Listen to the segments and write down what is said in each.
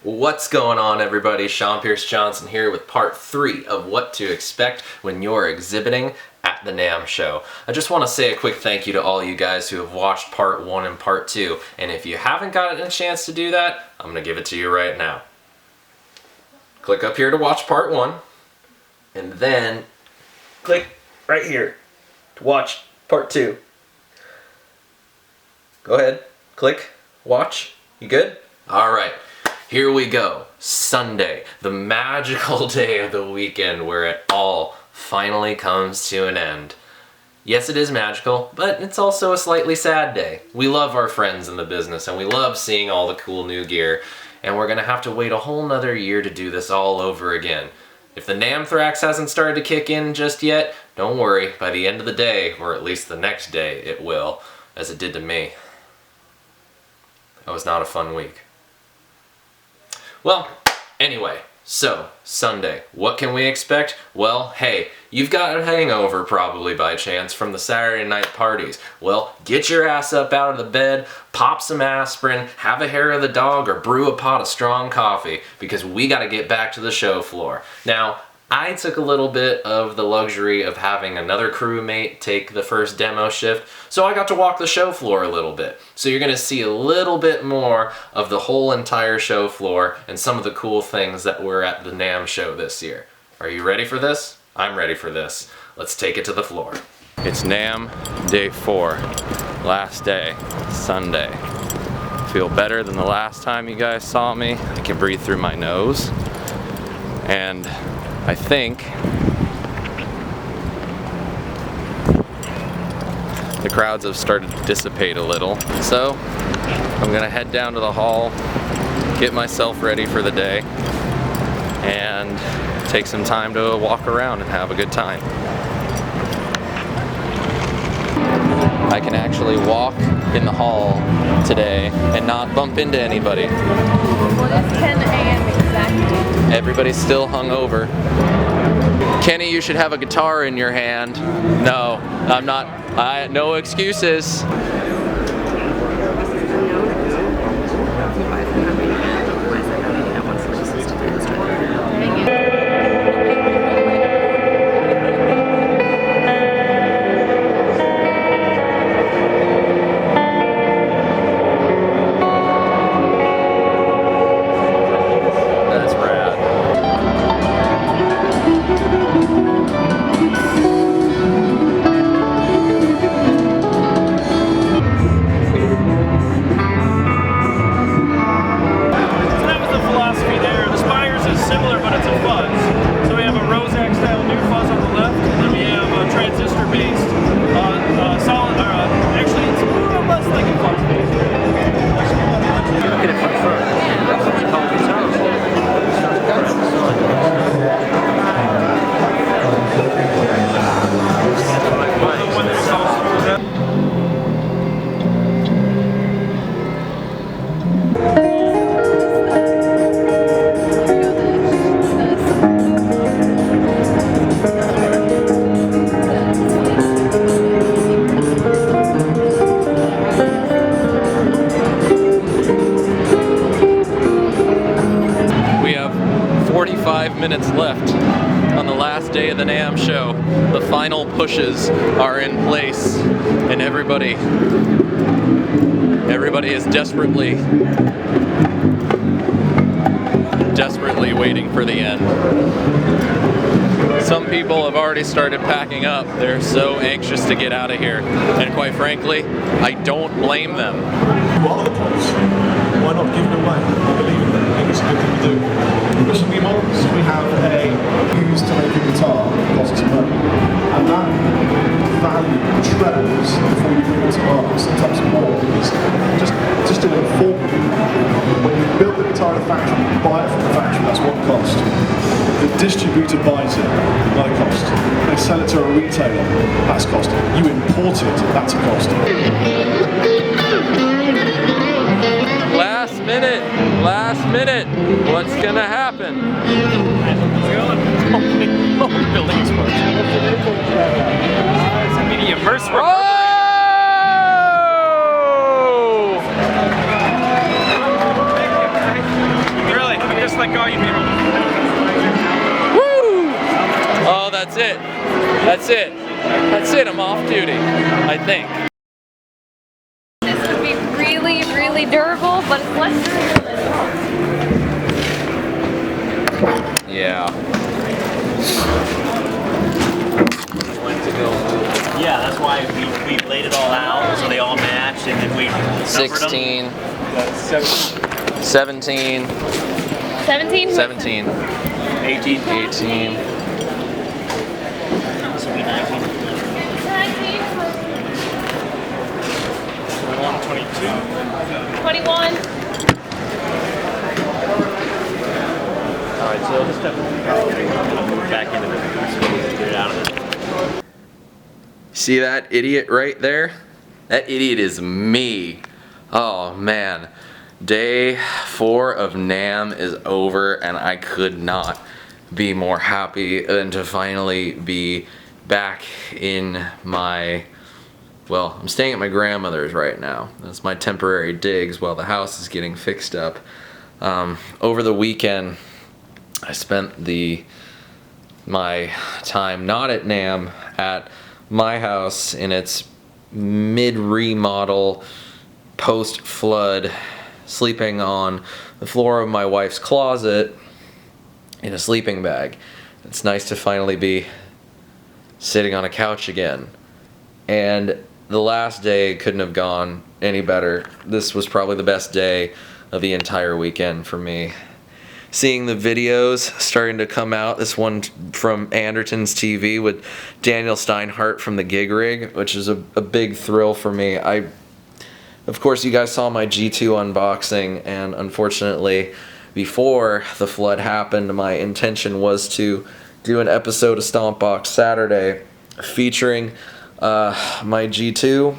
What's going on, everybody? Sean Pierce Johnson here with part 3 of what to expect when you're exhibiting at the NAMM show. I just want to say a quick thank you to all you guys who have watched part 1 and part 2, and if you haven't gotten a chance to do that, I'm going to give it to you right now. Click up here to watch part 1, and then click right here to watch part 2. Go ahead, click, watch. You good? Alright. Here we go. Sunday, the magical day of the weekend where it all finally comes to an end. Yes, it is magical, but it's also a slightly sad day. We love our friends in the business and we love seeing all the cool new gear, and we're gonna have to wait a whole nother year to do this all over again. If the NAMM Thrax hasn't started to kick in just yet, don't worry, by the end of the day, or at least the next day, it will, as it did to me. That was not a fun week. Well, anyway, so, Sunday, what can we expect? Well, hey, you've got a hangover probably by chance from the Saturday night parties. Well, get your ass up out of the bed, pop some aspirin, have a hair of the dog, or brew a pot of strong coffee, because we gotta get back to the show floor. Now, I took a little bit of the luxury of having another crewmate take the first demo shift, so I got to walk the show floor a little bit. So you're gonna see a little bit more of the whole entire show floor and some of the cool things that were at the NAMM show this year. Are you ready for this? I'm ready for this. Let's take it to the floor. It's NAMM day 4, last day, Sunday. Feel better than the last time you guys saw me. I can breathe through my nose. And I think the crowds have started to dissipate a little. So I'm gonna head down to the hall, get myself ready for the day, and take some time to walk around and have a good time. I can actually walk in the hall today and not bump into anybody. Well, it's 10 a.m. exactly. Everybody's still hungover. Kenny, you should have a guitar in your hand. No, I'm not. No excuses. Minutes left on the last day of the NAMM show. The final pushes are in place, and everybody is desperately waiting for the end. Some people have already started packing up. They're so anxious to get out of here, and quite frankly, I don't blame them. What are the points? Why not give it away? I believe in that. I think it's a good thing to do. Especially models, we have a used to make a guitar costs money, and that value trebles before you bring it to market, sometimes more, because just to inform you, when you build the guitar in the factory, you buy it from the factory, that's one cost. The distributor buys it, another cost. They sell it to a retailer, that's cost. You import it, that's a cost. Last minute, what's gonna happen? Building explosion. It's a medium immersive. Oh! Really? just let go, you'll be able to. Woo! Oh, that's it. That's it. That's it. I'm off duty, I think. This would be really, really durable, but it's less durable than this. Yeah. Yeah, that's why we laid it all out so they all matched, and then we numbered 16, them. 17, 17? 17, 18. 18. This will be 19. 19? 21, 22. 21? Alright, so this stuff will move back into the get it out of it. See that idiot right there? That idiot is me. Oh man. Day 4 of NAMM is over and I could not be more happy than to finally be back in my, well, I'm staying at my grandmother's right now. That's my temporary digs while the house is getting fixed up. Over the weekend I spent my time not at NAMM, at my house in its mid-remodel, post-flood, sleeping on the floor of my wife's closet in a sleeping bag. It's nice to finally be sitting on a couch again. And the last day couldn't have gone any better. This was probably the best day of the entire weekend for me. Seeing the videos starting to come out, this one from Anderton's TV with Daniel Steinhardt from the Gig Rig, which is a big thrill for me. Of course, you guys saw my G2 unboxing, and unfortunately, before the flood happened, my intention was to do an episode of Stompbox Saturday featuring my G2,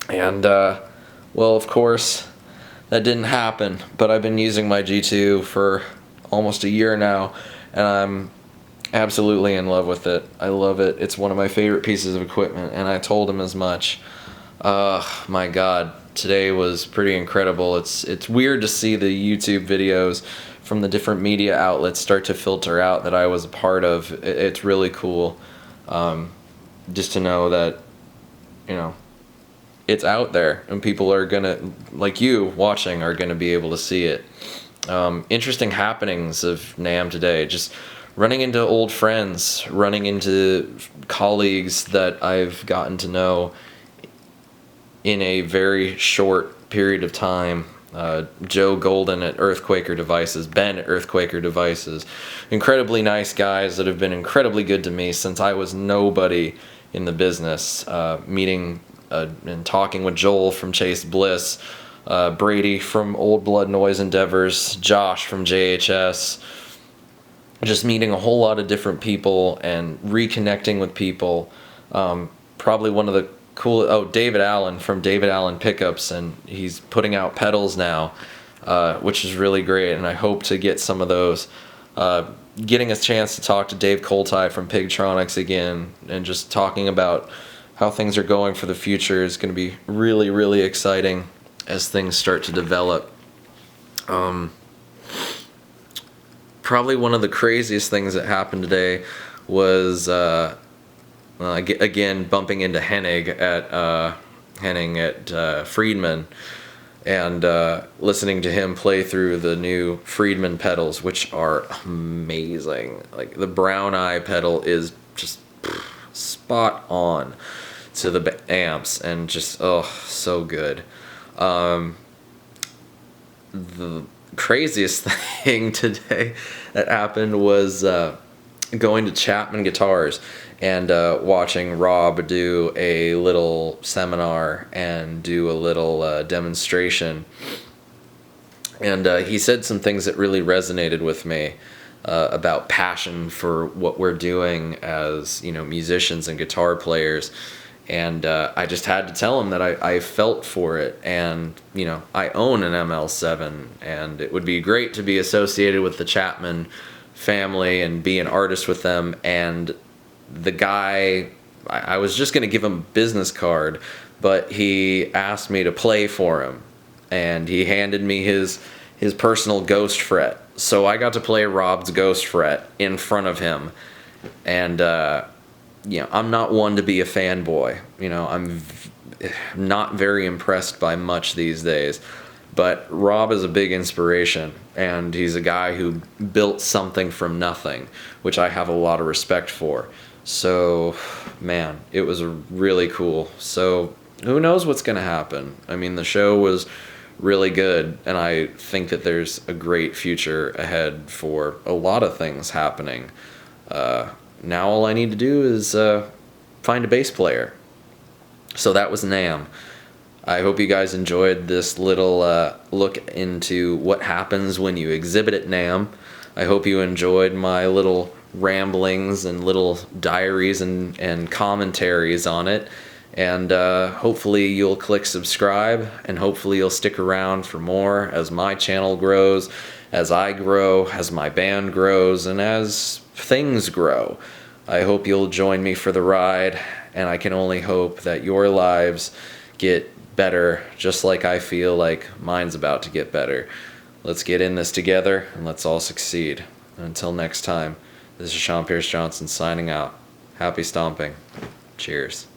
and well, of course, that didn't happen, but I've been using my G2 for almost a year now, and I'm absolutely in love with it. I love it. It's one of my favorite pieces of equipment, and I told him as much. My God, today was pretty incredible. It's weird to see the YouTube videos from the different media outlets start to filter out that I was a part of. It's really cool, just to know that, you know, it's out there and people are gonna, like you watching, are gonna be able to see it. Interesting happenings of NAMM today, just running into old friends, running into colleagues that I've gotten to know in a very short period of time. Joe Golden at Earthquaker Devices, Ben at Earthquaker Devices, incredibly nice guys that have been incredibly good to me since I was nobody in the business. Meeting and talking with Joel from Chase Bliss, Brady from Old Blood Noise Endeavors, Josh from JHS, just meeting a whole lot of different people and reconnecting with people. Probably one of the cool, David Allen from David Allen Pickups, and he's putting out pedals now, which is really great, and I hope to get some of those. Getting a chance to talk to Dave Coltai from Pigtronics again, and just talking about how things are going for the future is going to be really, really exciting as things start to develop. Probably one of the craziest things that happened today was again bumping into Henning at Friedman, and listening to him play through the new Friedman pedals, which are amazing. Like, the Brown Eye pedal is just spot on to the amps, and just, so good. The craziest thing today that happened was going to Chapman Guitars and watching Rob do a little seminar and do a little demonstration. And he said some things that really resonated with me about passion for what we're doing as, you know, musicians and guitar players. And I just had to tell him that I felt for it. And, you know, I own an ML7, and it would be great to be associated with the Chapman family and be an artist with them. And the guy, I was just going to give him a business card, but he asked me to play for him, and he handed me his his personal ghost fret. So I got to play Rob's ghost fret in front of him. And, I'm not one to be a fanboy. I'm not very impressed by much these days. But Rob is a big inspiration, and he's a guy who built something from nothing, which I have a lot of respect for. So, man, it was really cool. So, who knows what's going to happen? I mean, the show was really good, and I think that there's a great future ahead for a lot of things happening. Now all I need to do is find a bass player. So that was NAMM. I hope you guys enjoyed this little look into what happens when you exhibit at NAMM. I hope you enjoyed my little ramblings and little diaries and commentaries on it. And hopefully you'll click subscribe, and hopefully you'll stick around for more as my channel grows, as I grow, as my band grows, and as things grow. I hope you'll join me for the ride, and I can only hope that your lives get better, just like I feel like mine's about to get better. Let's get in this together, and let's all succeed. And until next time, this is Sean Pierce Johnson signing out. Happy stomping. Cheers.